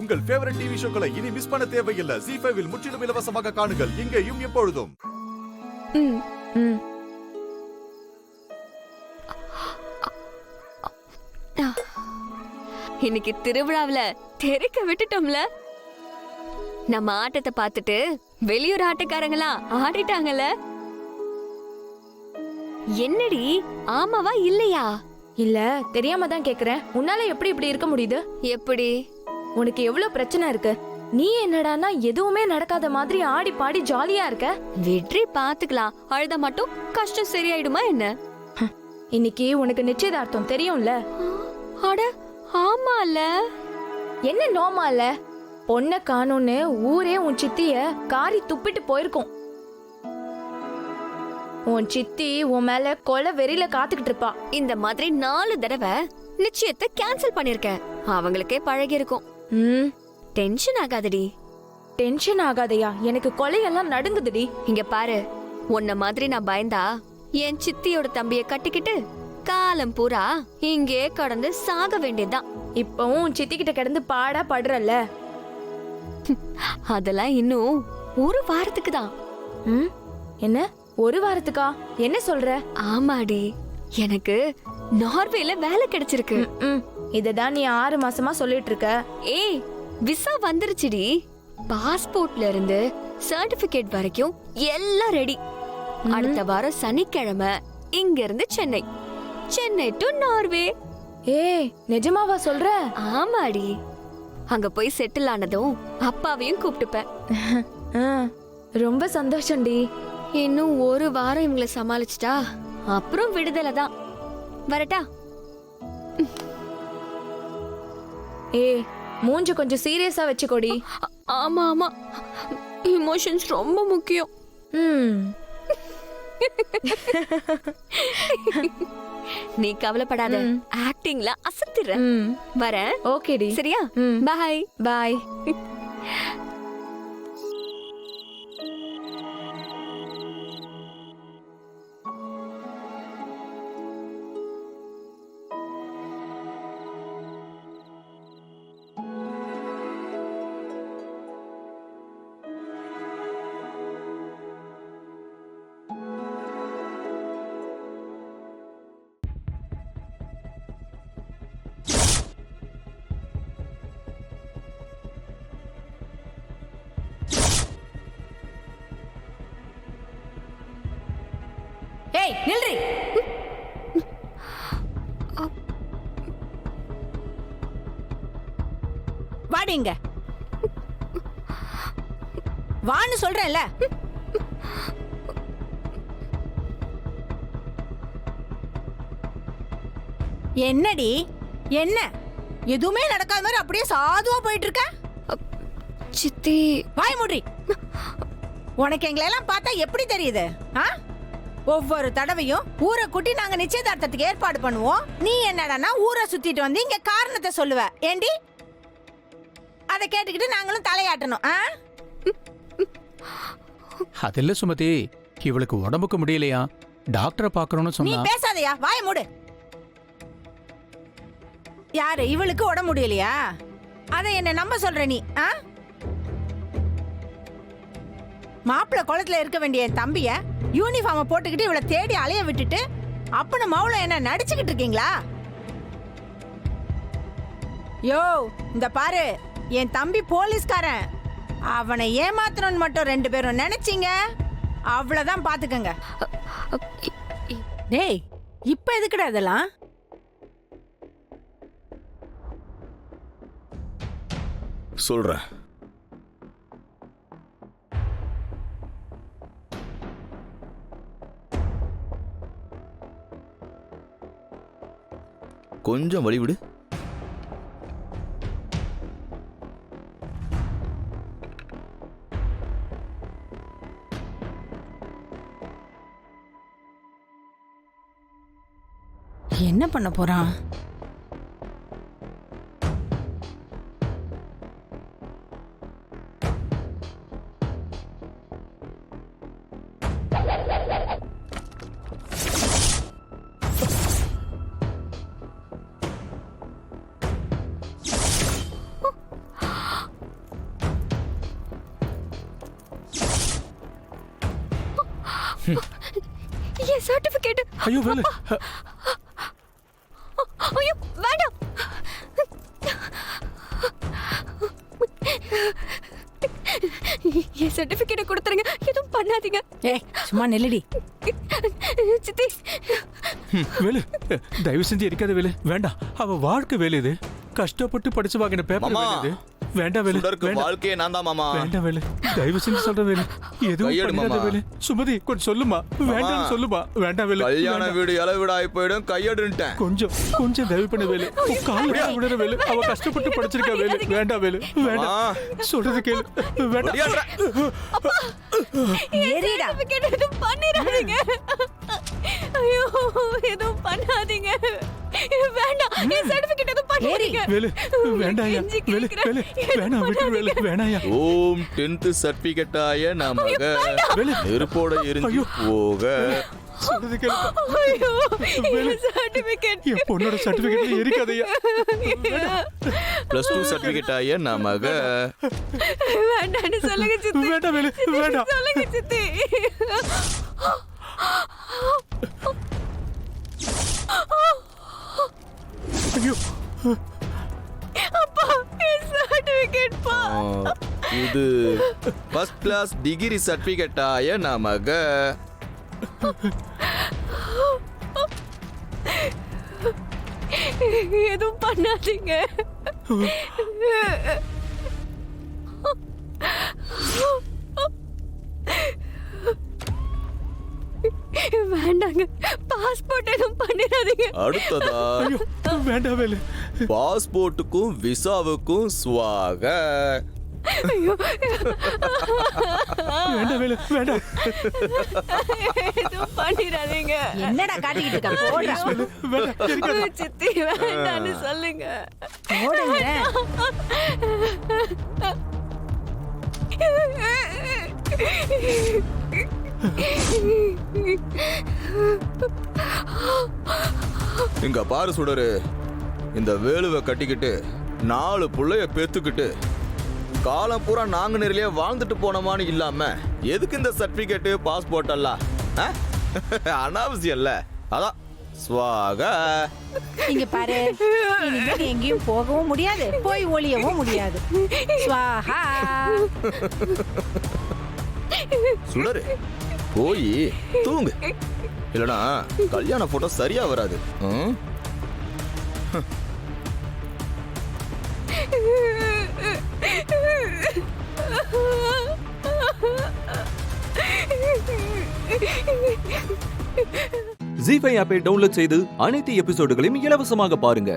உங்கள் favourite TV ஷோக்களை இனி miss பண்ண தேவையில்லை. ZEE5 இல் முற்றிலும் இலவசமாக காணுங்கள். இங்கேயும் எப்பொழுதும். இன்னைக்கு திருவிழாவுல தெறிக்க விட்டுட்டோம்ல. நம்ம ஆட்டத்தை பார்த்துட்டு வெளியூர் ஆட்டக்காரங்களா ஆடிட்டாங்கல்ல. என்னடி, ஆமாவா இல்லையா? இல்ல, தெரியாம தான் கேக்குறேன். உன்னால எப்படி இப்படி இருக்க முடியுது? எப்படி? உனக்கு எவ்வளவு பிரச்சனை இருக்கு. நீ என்னடானா எதுவுமே நடக்காத மாதிரி ஆடி பாடி ஜாலியா இருக்க. வெற்றி பாத்துக்கலாம். அழுத மட்டும் கஷ்டம் சரியாயிடுமா என்ன? இன்னைக்கு உனக்கு நிச்சயதார்த்தம் தெரியும்ல? அட ஆமால. என்ன நோமால? பொண்ண காணோன்னு ஊரே உன் சித்திய காரி துப்பிட்டு போயிருக்கோம். உன் சித்தி உன் மேல கொலை வெறியில காத்துக்கிட்டு இருப்பா. இந்த மாதிரி 4 தடவை நிச்சயத்தை கேன்சல் பண்ணிருக்கேன். அவங்களுக்கே பழகி இருக்கும். டென்ஷன் ஆகாதடி. டென்ஷன் ஆகாதையா? எனக்கு கொலையெல்லாம் நடுங்குதுடி. இங்க பாரு, உன்ன மாதிரி நான் பயந்தா என் சித்தியோட தம்பிய கட்டிக்கிட்டு காலம் பூரா இங்கே கடந்து சாக வேண்டியதுதான். இப்பவும் உன் சித்தி கிட்ட கிடந்து பாடா படுறல்ல. அதெல்லாம் இன்னும் 1 வாரத்துக்கு தான். என்ன 1 வாரத்துக்கா? என்ன சொல்ற? ஆமாடி, எனக்கு நார்வேல வேலை கிடைச்சிருக்கு. இததான் நீ 6 மாசமா சொல்லிட்டு இருக்க. ஏய், விசா வந்துருச்சுடி. பாஸ்போர்ட்ல இருந்து சர்டிபிகேட் வரைக்கும் எல்லாம் ரெடி. அடுத்த வாரம் சனிக்கிழமை இங்க இருந்து சென்னை, சென்னை டு நார்வே. ஏய், நிஜமாவா சொல்ற? ஆமாடி, அங்க போய் செட்டில் ஆனதும் அப்பாவையும் கூப்பிட்டுப்பேன். ரொம்ப சந்தோஷம்டி. இன்னும் 1 வாரம் இவங்களை சமாளிச்சிட்டா அப்புறம் விடுதலை தான். வரட்டா? ஏய், மூஞ்ச கொஞ்சம் சீரியஸா வச்சுக்கோடி. ஆமா ஆமா, இமோஷன்ஸ் ரொம்ப முக்கியம். நீ கவலைப்படாத, ஆக்டிங்ல அசத்திர. வரேன். ஓகேடி, சரியா? பாய் பாய். ஏய், நில்றி. வாடிங்க, வான்னு சொல்றேன்ல. என்னடி, என்ன எதுவுமே நடக்காத மாதிரி அப்படியே சாதுவா போயிட்டு இருக்க? சித்தி, வாய் மூடி. உனக்கு எங்களை எல்லாம் பார்த்தா எப்படி தெரியுது? ஒவ்வொரு தடவையும் ஊரை கூட்டி நாங்க நிச்சயதார்த்தத்துக்கு ஏற்பாடு பண்ணுவோம். நீ என்னடானா ஊரை சுத்திட்டு வந்து இங்க காரணத்தை சொல்லுவ. ஏண்டி? அதை கேட்டுக்கிட்டு நாங்களும் தலையாட்டணும். அதில்ல சுமதி, இவளுக்கு உடம்புக்கு முடியலையா, டாக்டரை பார்க்கணும்னு நீ சொன்னா. பேசாதயா, வாய மூடு. யாரு இவளுக்கு உடம்பு முடியலையா? அதை என்ன நம்ப சொல்ற நீ? மாப்பிள்ள குளத்துல இருக்க வேண்டிய என் தம்பிய யூனிஃபார்ம போட்டுக்கிட்டு இவளை தேடி அலைய விட்டுட்டு அப்பன மௌல என்ன நடிச்சுக்கிட்டு இருக்கீங்களா? யோ, இந்த பாரு, என் தம்பி போலீஸ்காரன். அவனை ஏமாத்தணும்னு மட்டும் 2 பேரும் நினைச்சீங்க, அவ்வளவுதான். பாத்துக்கங்க. டேய், இப்ப எதுக்குடா இதெல்லாம்? சொல்றேன். கொஞ்சம் வழிவிடு. என்ன பண்ண போறான்? என் சர்டிபிகேட். ஐயோ வேலு, ஐயோ வேண்டாம். என் சர்டிபிகேட்டை கொடுத்துருங்க, எதுவும் பண்ணாதீங்க. ஏய் சும்மா நில்லுடி. சித்தி, வேலு தயவு செஞ்சு இருக்காத வேலு, வேண்டாம். அவ வாழ்க்கை வேலு இது, கஷ்டப்பட்டு படிச்சு வாங்கின பேப்பர் மாமா. வேலு இது. வேண்டாம் வேலு, சுடருக்கு வேண்டாம். வாழ்க்கையே நான் தான் மாமா. வேண்டாம் வேலு, தயவு செஞ்சு சொல்ற வேலு, எதுவும் கையெடு பண்ணாத மாமா. வேலு. சுமதி கொஞ்சம் சொல்லுமா, வேண்டாம் சொல்லுமா. வேண்டாம் வேலு, கல்யாண வேண்டாம். வீடு இலை வீடு ஆகி போயிடும், கையெடுன்ட்டேன். கொஞ்சம் தயவு பண்ண வேலு, உன் கால்ல விடுற வேலு. அவ கஷ்டப்பட்டு படிச்சிருக்கா வேலு, வேண்டாம் வேலு, வேண்டாம். சொல்றது கேளு, வேண்டாம். அடியாடுற. ஏறிடா. சர்டிபிகேட் எதுவும் பண்ணிடாதீங்க. ஐயோ எதுவும் பண்ணாதீங்க. வேண்டாம், என் சர்டிபிகேட் எதுவும் பண்ணாதீங்க. வேலு வேண்டாயா, கெஞ்சி வேலு கேக்குறேன். வேலு வேணாம், விட்டு வேலு, வேணாயா. ஓம் 10th சர்டிபிகேட் ஆய நமக வேலு, நெருப்போட எரிஞ்சு ஐயோ. போக. சொல்றது கேளு. ஐயோ வேலு, என் சர்டிபிகேட். என் பொண்ணோட சர்டிபிகேட்ல எரிக்காதையா. +2 சர்டிபிகேட் ஆய நமக. வேண்டாம்னு சொல்லுங்க சித்தி. வேண்டாம் வேலு, வேண்டாம். சொல்லுங்க சித்தி. ஐயோ அப்பா, என் சர்டிபிகேட் பா. இது ஃபர்ஸ்ட் கிளாஸ் டிகிரி சர்டிபிகேட் ஆய நமக. எதுவும் பண்ணாதீங்க. வேண்டாங்க, பாஸ்போர்ட் எதுவும் பண்ணிடாதீங்க. அடுத்ததா ஐயோ வேண்டாம் வேலு. பாஸ்போர்ட்டுக்கும் விசாவுக்கும் ஸ்வாக. ஐயோ வேண்டாம் வேலு, வேண்டாம். எதுவும் பண்ணிடாதீங்க. என்னடா காட்டிக்கிட்டு இருக்க? போடுறா. வேண்டாம், எரிக்காத. சித்தி வேண்டான்னு சொல்லுங்க. போடுங்க. இங்க பாரு சுடரு, இந்த வேலுவை கட்டிக்கிட்டு 4 புள்ளைய பெத்துக்கிட்டு காலம் பூரா நாங்க நேரிலேயே வாழ்ந்துட்டு போனோமான்னு இல்லாம எதுக்கு இந்த சர்டிபிகேட் பாஸ்போர்ட் எல்லாம் ஆ? அனாவசியம் இல்ல. அதான் ஸ்வாக. இங்க பாரு, இனிமே நீ எங்கேயும் போகவும் முடியாது, போய் ஒளியவும் முடியாது. ஸ்வாஹா. சுடரு போய் தூங்கு, இல்லனா கல்யாண போட்டோ சரியா வராது. ம்? ஜீ5 ஆப்பை டவுன்லோட் செய்து அனைத்து எபிசோடுகளையும் இலவசமாக பாருங்க.